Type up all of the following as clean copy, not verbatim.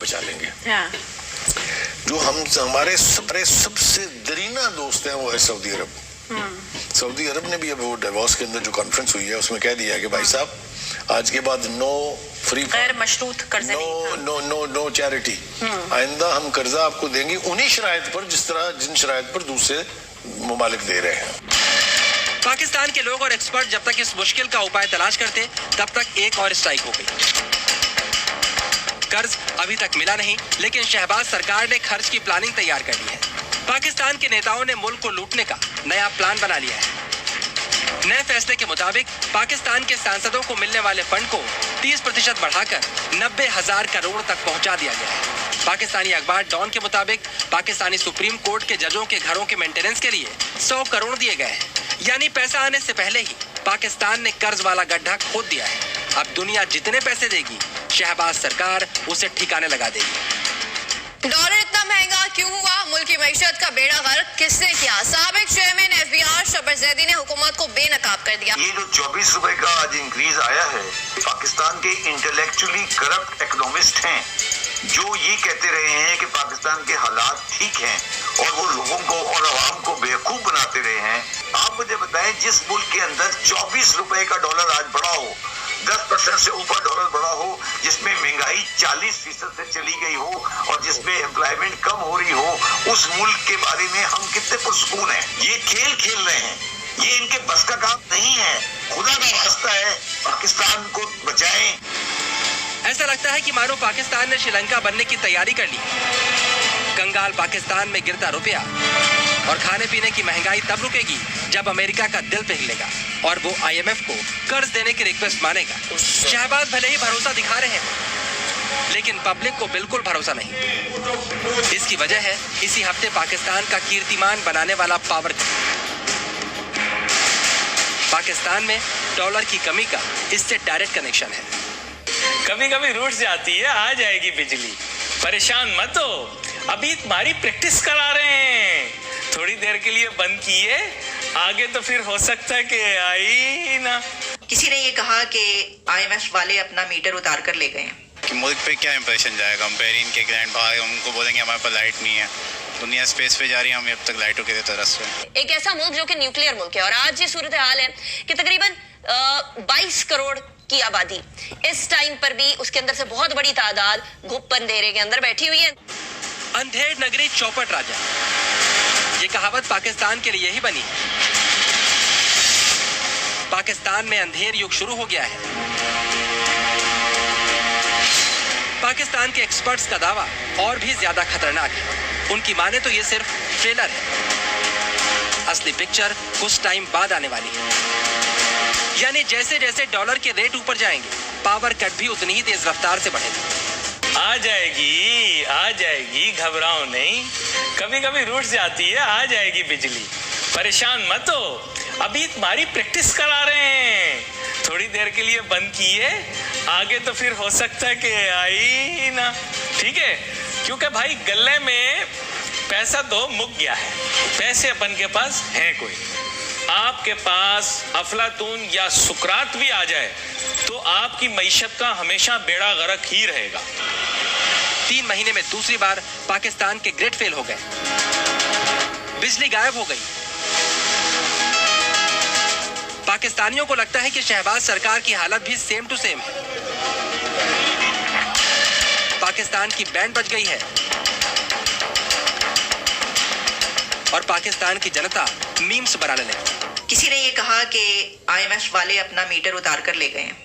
बचा लेंगे। जो हमारे सबसे दरीना दोस्त हैं वो है सऊदी अरब। सऊदी अरब ने भी अब वो डिवोर्स के अंदर जो कॉन्फ्रेंस हुई है उसमें कह दिया है कि भाई साहब आज के बाद नो फ्री, गैर मशरूत कर्जे, नो चैरिटी। आइंदा हम कर्जा आपको देंगे उन्हीं शराइत पर जिन शराइत पर दूसरे मुमालिक दे रहे हैं। पाकिस्तान के लोग और एक्सपर्ट जब तक इस मुश्किल का उपाय तलाश करते तब तक एक और स्ट्राइक हो गई। कर्ज अभी तक मिला नहीं, लेकिन शहबाज सरकार ने खर्च की प्लानिंग तैयार कर ली है। पाकिस्तान के नेताओं ने मुल्क को लूटने का नया प्लान बना लिया है। नए फैसले के मुताबिक पाकिस्तान के सांसदों को मिलने वाले फंड को 30% बढ़ाकर 90,000 करोड़ तक पहुंचा दिया गया है। पाकिस्तानी अखबार डॉन के मुताबिक पाकिस्तानी सुप्रीम कोर्ट के जजों के घरों के मेंटेनेंस के लिए 100 करोड़ दिए गए हैं। यानी पैसा आने से पहले ही पाकिस्तान ने कर्ज वाला गड्ढा खोद दिया है। अब दुनिया जितने पैसे देगी शहबाज सरकार उसे ठिकाने लगा देगी। डॉलर इतना महंगा क्यों हुआ? मुल्क की मईशत का बेड़ा गर्क किसने किया? साबिक चेयरमैन FBR शबर जैदी ने हुकूमत को बेनकाब कर दिया। ये जो 24 रुपए का आज इंक्रीज आया है, पाकिस्तान के इंटेलेक्चुअली करप्ट इकोनॉमिस्ट हैं जो ये कहते रहे हैं कि पाकिस्तान के हालात ठीक हैं और वो लोगों को और आवाम को बेवकूफ बनाते रहे हैं। आप मुझे बताएं, जिस मुल्क के अंदर 24 रुपए का डॉलर आज बढ़ा हो, 10% से ऊपर डॉलर बढ़ा हो, जिसमें महंगाई 40% से चली गई हो और जिसमें एम्प्लॉयमेंट कम हो रही हो, उस मुल्क के बारे में हम कितने पुरसुकून हैं। ये खेल खेल रहे हैं, ये इनके बस का काम नहीं है। खुदा का वास्ता है, पाकिस्तान को बचाएं। ऐसा लगता है कि मानो पाकिस्तान ने श्रीलंका बनने की तैयारी कर ली। कंगाल पाकिस्तान में गिरता रुपया और खाने पीने की महंगाई तब रुकेगी जब अमेरिका का दिल पिघलेगा और वो IMF को कर्ज देने की रिक्वेस्ट मानेगा। शहबाज भले ही भरोसा दिखा रहे हैं, लेकिन पब्लिक को बिल्कुल भरोसा नहीं। इसकी वजह है इसी हफ्ते पाकिस्तान का कीर्तिमान बनाने वाला पावर कट। पाकिस्तान में डॉलर की कमी का इससे डायरेक्ट कनेक्शन है। कभी कभी रूठ जाती है, आ जाएगी बिजली, परेशान मत हो, अभी तुम्हारी प्रैक्टिस करा रहे हैं। थोड़ी देर के लिए बंद किए, आगे तो फिर हो सकता है कि आई ना। किसी ने ये कहा कि IMF वाले अपना मीटर उतार कर ले गए हैं कि मुल्क पे क्या इंप्रेशन जाएगा। हम पेरिन के क्लाइंट बाहर उनको बोलेंगे हमारे पास लाइट नहीं है, दुनिया स्पेस पे जा रही है, हम अब तक लाइटों के तरस में। एक ऐसा मुल्क जो कि न्यूक्लियर मुल्क है और आज ये सूरत हाल है कि तकरीबन 22 करोड़ की आबादी इस टाइम पर भी उसके अंदर से बहुत बड़ी तादाद गुप्त अंधेरे के अंदर बैठी हुई है। अंधेर नगरी चौपट राजा, ये कहावत पाकिस्तान के लिए ही बनी है। पाकिस्तान में अंधेर युग शुरू हो गया है। पाकिस्तान के एक्सपर्ट्स का दावा और भी ज्यादा खतरनाक है। उनकी माने तो ये सिर्फ ट्रेलर है, असली पिक्चर कुछ टाइम बाद आने वाली है। यानी जैसे जैसे डॉलर के रेट ऊपर जाएंगे, पावर कट भी उतनी ही तेज रफ्तार से बढ़ेगा। आ जाएगी, घबराओ नहीं, कभी कभी रूठ जाती है, आ जाएगी बिजली, परेशान मत हो, अभी तुम्हारी प्रैक्टिस करा रहे हैं। थोड़ी देर के लिए बंद किए, आगे तो फिर हो सकता है कि आई ना। ठीक है, क्योंकि भाई गले में पैसा तो मुक गया है, पैसे अपन के पास है कोई। आपके पास अफलातून या सुकरात भी आ जाए तो आपकी मईशत का हमेशा बेड़ा गर्क ही रहेगा। 3 महीने में दूसरी बार पाकिस्तान के ग्रिड फेल हो गए, बिजली गायब हो गई। पाकिस्तानियों को लगता है कि शहबाज सरकार की हालत भी सेम टू सेम है। पाकिस्तान की बैंड बज गई है और पाकिस्तान की जनता मीम्स बनाने लगी। किसी ने ये कहा कि IMF वाले अपना मीटर उतार कर ले गए हैं।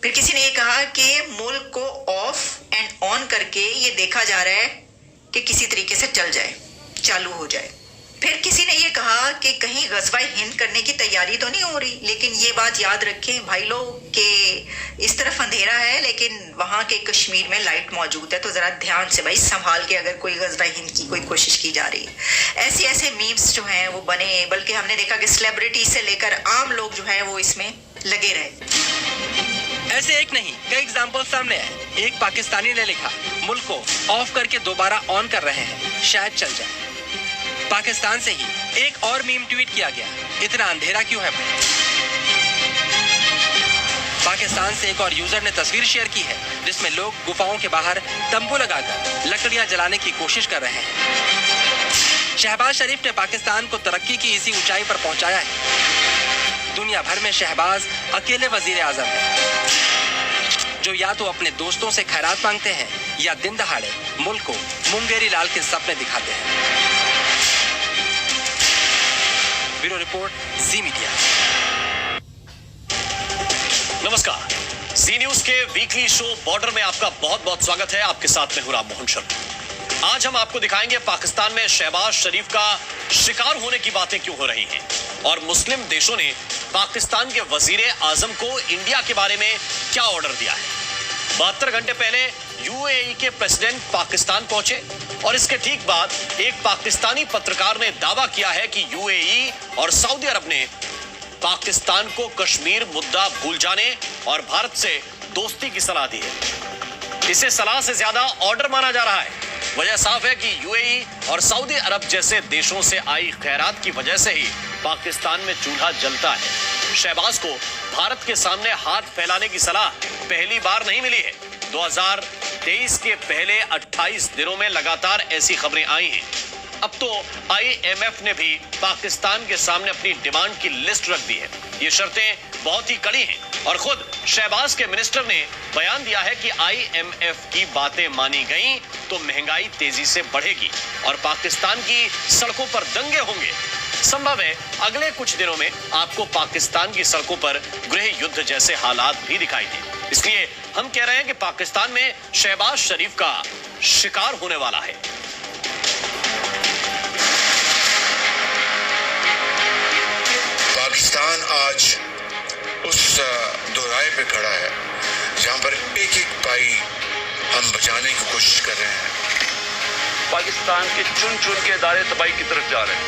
फिर किसी ने ये कहा कि मुल्क को ऑफ एंड ऑन करके ये देखा जा रहा है कि किसी तरीके से चल जाए, चालू हो जाए। फिर किसी ने ये कहा कि कहीं ग़ज़वा हिंद करने की तैयारी तो नहीं हो रही। लेकिन ये बात याद रखें भाई लोग कि इस तरफ अंधेरा है लेकिन वहाँ के कश्मीर में लाइट मौजूद है, तो ज़रा ध्यान से भाई संभाल के अगर कोई ग़ज़वा हिंद की कोई कोशिश की जा रही है। ऐसे मीम्स जो हैं वो बने, बल्कि हमने देखा कि सेलिब्रिटी से लेकर आम लोग जो है वो इसमें लगे रहे। ऐसे एक नहीं कई एग्जाम्पल सामने आए। एक पाकिस्तानी ने लिखा, मुल्क को ऑफ करके दोबारा ऑन कर रहे हैं, शायद चल जाए। पाकिस्तान से ही एक और मीम ट्वीट किया गया, इतना अंधेरा क्यों है। पाकिस्तान से एक और यूजर ने तस्वीर शेयर की है जिसमें लोग गुफाओं के बाहर तंबू लगाकर लकड़ियां जलाने की कोशिश कर रहे हैं। शहबाज शरीफ ने पाकिस्तान को तरक्की की इसी ऊंचाई पर पहुंचाया है। दुनिया भर में शहबाज अकेले वजीर आजम है जो या तो अपने दोस्तों से खैरात मांगते हैं या दिन दहाड़े मुल्क को मुंगेरी लाल के सपने दिखाते हैं। ब्यूरो रिपोर्ट, जी मीडिया। नमस्कार, जी न्यूज के वीकली शो बॉर्डर में आपका बहुत बहुत स्वागत है। आपके साथ में हूं राम मोहन शर्मा। आज हम आपको दिखाएंगे पाकिस्तान में शहबाज शरीफ का शिकार होने की बातें क्यों हो रही हैं और मुस्लिम देशों ने पाकिस्तान के वजीर आजम को इंडिया के बारे में क्या ऑर्डर दिया है। 72 घंटे पहले यूएई के प्रेसिडेंट पाकिस्तान पहुंचे और इसके ठीक बाद एक पाकिस्तानी पत्रकार ने दावा किया है कि यूएई और सऊदी अरब ने पाकिस्तान को कश्मीर मुद्दा भूल जाने और भारत से दोस्ती की सलाह दी है। इसे सलाह से ज्यादा ऑर्डर माना जा रहा है। वजह साफ है कि यूएई और सऊदी अरब जैसे देशों से आई खैरात की वजह से ही पाकिस्तान में चूल्हा जलता है। शहबाज को भारत के सामने हाथ फैलाने की सलाह पहली बार नहीं मिली है। 2023 के पहले 28 दिनों में लगातार ऐसी खबरें आई हैं। अब तो आईएमएफ ने भी पाकिस्तान के सामने अपनी डिमांड की लिस्ट रख दी है। ये शर्तें बहुत ही कड़ी हैं और खुद शहबाज के मिनिस्टर ने बयान दिया है कि आईएमएफ की बातें मानी गई तो महंगाई तेजी से बढ़ेगी और पाकिस्तान की सड़कों पर दंगे होंगे। संभव है अगले कुछ दिनों में आपको पाकिस्तान की सड़कों पर गृह युद्ध जैसे हालात भी दिखाई दें। इसलिए हम कह रहे हैं कि पाकिस्तान में शहबाज शरीफ का शिकार होने वाला है। पाकिस्तान आज उस दोराहे पे खड़ा है जहां पर एक एक पाई हम बचाने की कोशिश कर रहे हैं। पाकिस्तान के चुन चुन के इदारे तबाही की तरफ जा रहे हैं।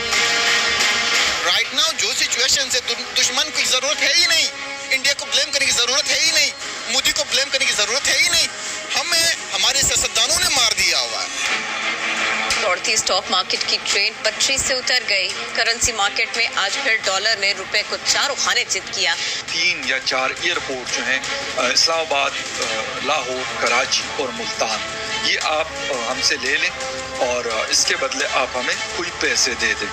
राइट नाउ जो सिचुएशन है दुश्मन की जरूरत है ही नहीं, इंडिया को ब्लेम करने की जरूरत है ही नहीं, मोदी को ब्लेम करने की जरूरत है ही नहीं। हमें हमारे सियासतदानों ने मार दिया हुआ है। दौड़ती स्टॉक मार्केट की ट्रेन पटरी से उतर गई। करेंसी मार्केट में आज फिर डॉलर ने रुपए को 4 खाने चित किया। 3 या 4 एयरपोर्ट जो हैं इस्लामाबाद, लाहौर, कराची और मुल्तान, ये आप हमसे ले लें और इसके बदले आप हमें कोई पैसे दे दें।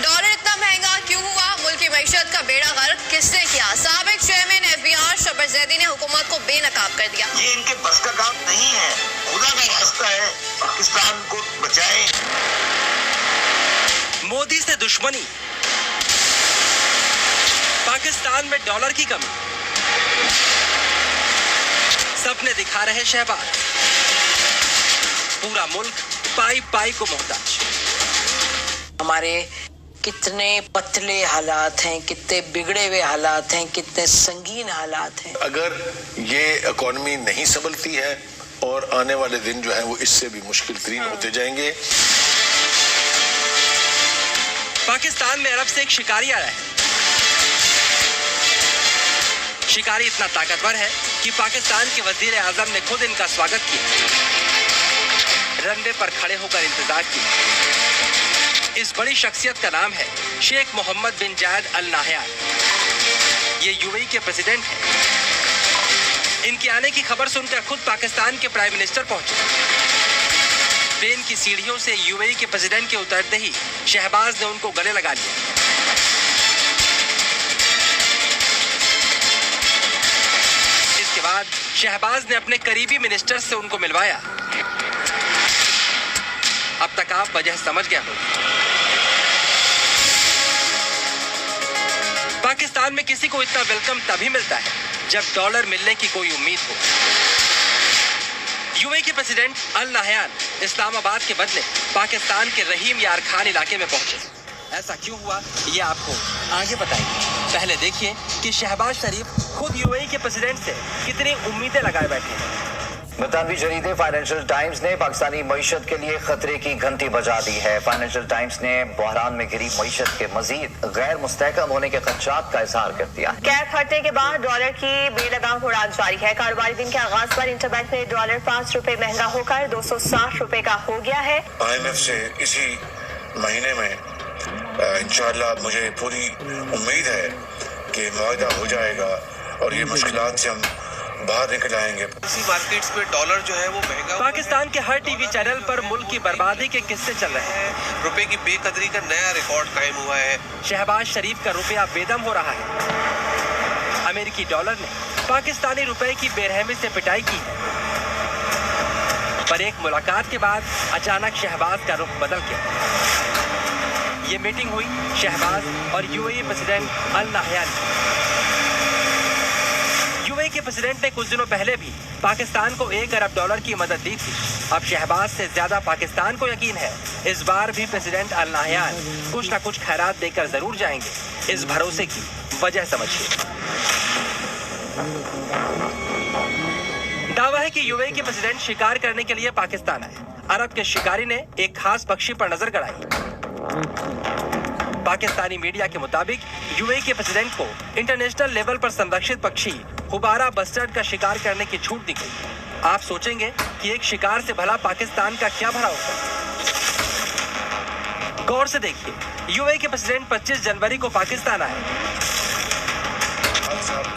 डॉलर इतना महंगा क्यों हुआ? मुल्क की मईशत का बेड़ा गर्क किसने किया? साबिक चेयरमैन एफबीआर शबर जैदी ने हुकूमत को बेनकाब कर दिया। ये इनके बस का काम नहीं है। खुदा का वास्ता है, पाकिस्तान को बचाएं। मोदी से दुश्मनी, पाकिस्तान में डॉलर की कमी, सपने दिखा रहे शहबाज। पूरा मुल्क पाई पाई को मोहताज। हमारे कितने पतले हालात हैं, कितने बिगड़े हुए हालात हैं, कितने संगीन हालात हैं। अगर ये इकोनॉमी नहीं संभलती है और आने वाले दिन जो है वो इससे भी मुश्किल तरीन होते जाएंगे। पाकिस्तान में अरब से एक शिकारी आया है। शिकारी इतना ताकतवर है कि पाकिस्तान के वजीर आजम ने खुद इनका स्वागत किया, रनवे पर खड़े होकर इंतजार किया। इस बड़ी शख्सियत का नाम है शेख मोहम्मद बिन जायद अल नाहयान। ये यूएई के प्रेसिडेंट हैं। इनके आने की खबर सुनकर खुद पाकिस्तान के प्राइम मिनिस्टर पहुंचे। ट्रेन की सीढ़ियों से यूएई के प्रेसिडेंट के उतरते ही शहबाज ने उनको गले लगा लिया। इसके बाद शहबाज ने अपने करीबी मिनिस्टर से उनको मिलवाया। अब तक आप वजह समझ गए हो। पाकिस्तान में किसी को इतना वेलकम तभी मिलता है जब डॉलर मिलने की कोई उम्मीद हो। यूएई के प्रेसिडेंट अल नाहयान इस्लामाबाद के बदले पाकिस्तान के रहीम यार खान इलाके में पहुंचे। ऐसा क्यों हुआ ये आपको आगे बताएंगे। पहले देखिए कि शहबाज शरीफ खुद यूएई के प्रेसिडेंट से कितनी उम्मीदें लगाए बैठे हैं। बरतानवी जरीदे फाइनेंशियल टाइम्स ने पाकिस्तानी मईशत के लिए खतरे की घंटी बजा दी है। फाइनेंशियल टाइम्स ने बहरान में घिरी मईशत के मजीद गैर मुस्तहकम होने के खदशात का इजहार कर दिया। कैफ हटने के बाद डॉलर की बेलगाम उड़ान जारी है। कारोबारी दिन के आगाज पर इंटरबैंक में डॉलर 5 रुपए महंगा होकर 260 रुपए का हो गया है। IMF से इसी महीने में इंशाअल्लाह मुझे पूरी उम्मीद है कि मुआहदा हो जाएगा और ये मुश्किलात से हम बाहर निकल आएंगे। इसी मार्केट्स में डॉलर जो है वो महंगा। पाकिस्तान के हर टीवी चैनल पर मुल्क की बर्बादी के किस्से चल रहे हैं। रुपए की बेकदरी का नया रिकॉर्ड कायम हुआ है। शहबाज शरीफ का रुपया बेदम हो रहा है। अमेरिकी डॉलर ने पाकिस्तानी रुपए की बेरहमी से पिटाई की है। पर एक मुलाकात के बाद अचानक शहबाज का रुख बदल गया। ये मीटिंग हुई शहबाज और यूएई प्रेसिडेंट अल नाहयान की। यूएई के प्रेसिडेंट ने कुछ दिनों पहले भी पाकिस्तान को $1 अरब की मदद दी थी। अब शहबाज से ज्यादा पाकिस्तान को यकीन है इस बार भी प्रेसिडेंट अल नाहयान कुछ न कुछ खैरात देकर जरूर जाएंगे। इस भरोसे की वजह समझिए। दावा है कि यूएई के प्रेसिडेंट शिकार करने के लिए पाकिस्तान आए। अरब के शिकारी ने एक खास पक्षी पर नजर गड़ाई। पाकिस्तानी मीडिया के मुताबिक यूएई के प्रेसिडेंट को इंटरनेशनल लेवल पर संरक्षित पक्षी हुबारा बस्टर्ड का शिकार करने की छूट दी गई। आप सोचेंगे कि एक शिकार से भला पाकिस्तान का क्या भरा होगा? गौर से देखिए, यूएई के प्रेसिडेंट 25 जनवरी को पाकिस्तान आए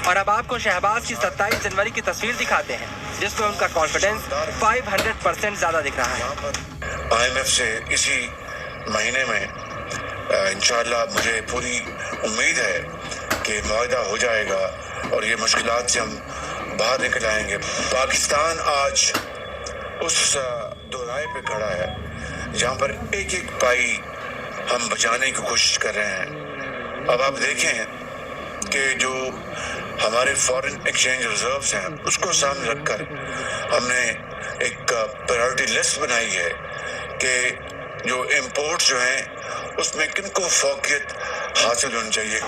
और अब आपको शहबाज की 27 जनवरी की तस्वीर दिखाते हैं जिसमें उनका कॉन्फिडेंस 500% ज्यादा दिख रहा है। IMF से इसी महीने में इंशाल्लाह मुझे पूरी उम्मीद है कि मुआहदा हो जाएगा और ये मुश्किलात से हम बाहर निकल आएंगे। पाकिस्तान आज उस दोराहे पे खड़ा है जहाँ पर एक एक पाई हम बचाने की कोशिश कर रहे हैं। अब आप देखें कि जो हमारे फॉरेन एक्सचेंज रिजर्व्स हैं उसको सामने रखकर हमने एक प्रायोरिटी लिस्ट बनाई है कि जो इंपोर्ट जो हैं उसमें किनको फौकियत हासिल होनी चाहिए।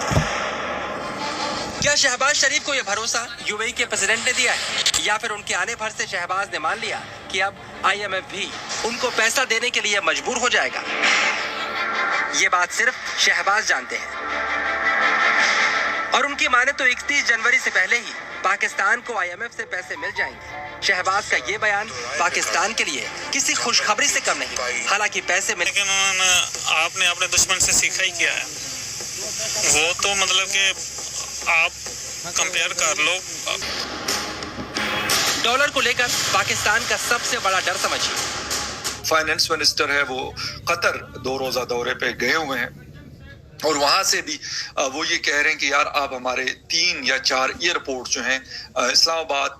क्या शहबाज शरीफ को यह भरोसा यूएई के प्रेसिडेंट ने दिया है या फिर उनके आने भर से शहबाज ने मान लिया कि अब IMF भी उनको पैसा देने के लिए मजबूर हो जाएगा? ये बात सिर्फ शहबाज जानते हैं और उनकी माने तो 31 जनवरी से पहले ही पाकिस्तान को IMF से पैसे मिल जाएंगे। शहबाज का ये बयान पाकिस्तान के लिए किसी खुशखबरी से कम नहीं। हालांकि पैसे मिल, लेकिन आपने अपने दुश्मन से सीखा ही क्या है? वो तो मतलब कि आप कंपेयर कर लो। डॉलर को लेकर पाकिस्तान का सबसे बड़ा डर समझिए। फाइनेंस मिनिस्टर है वो कतर 2 रोजा दौरे पे गए हुए हैं और वहां से भी वो ये कह रहे हैं कि यार आप हमारे 3 या 4 एयरपोर्ट जो हैं इस्लामाबाद,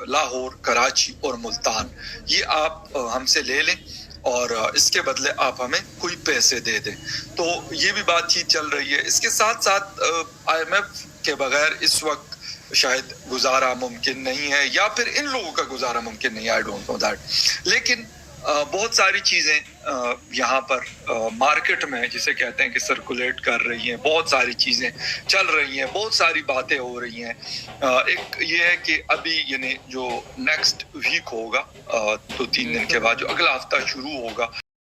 लाहौर, कराची और मुल्तान, ये आप हमसे ले लें और इसके बदले आप हमें कोई पैसे दे दें। तो ये भी बातचीत चल रही है। इसके साथ साथ IMF के बगैर इस वक्त शायद गुजारा मुमकिन नहीं है या फिर इन लोगों का गुजारा मुमकिन नहीं है। I don't know that. लेकिन बहुत सारी चीज़ें यहाँ पर मार्केट में जिसे कहते हैं कि सर्कुलेट कर रही हैं, बहुत सारी चीज़ें चल रही हैं, बहुत सारी बातें हो रही हैं। एक ये है कि अभी यानी जो नेक्स्ट वीक होगा 2-3 दिन के बाद जो अगला हफ्ता शुरू होगा